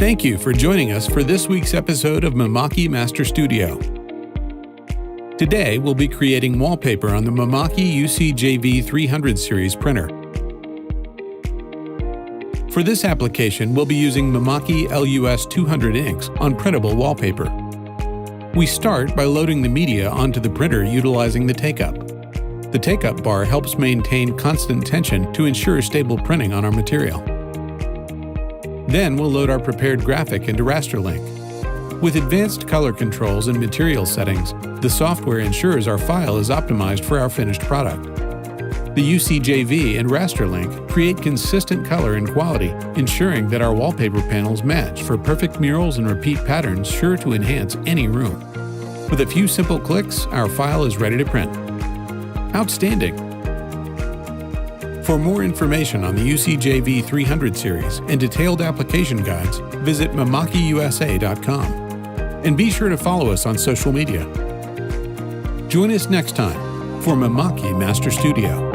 Thank you for joining us for this week's episode of Mimaki Master Studio. Today, we'll be creating wallpaper on the Mimaki UCJV300 series printer. For this application, we'll be using Mimaki LUS200 inks on printable wallpaper. We start by loading the media onto the printer utilizing the take-up. The take-up bar helps maintain constant tension to ensure stable printing on our material. Then we'll load our prepared graphic into RasterLink. With advanced color controls and material settings, the software ensures our file is optimized for our finished product. The UCJV and RasterLink create consistent color and quality, ensuring that our wallpaper panels match for perfect murals and repeat patterns sure to enhance any room. With a few simple clicks, our file is ready to print. Outstanding! For more information on the UCJV300 series and detailed application guides, visit mimakiusa.com. And be sure to follow us on social media. Join us next time for Mimaki Master Studio.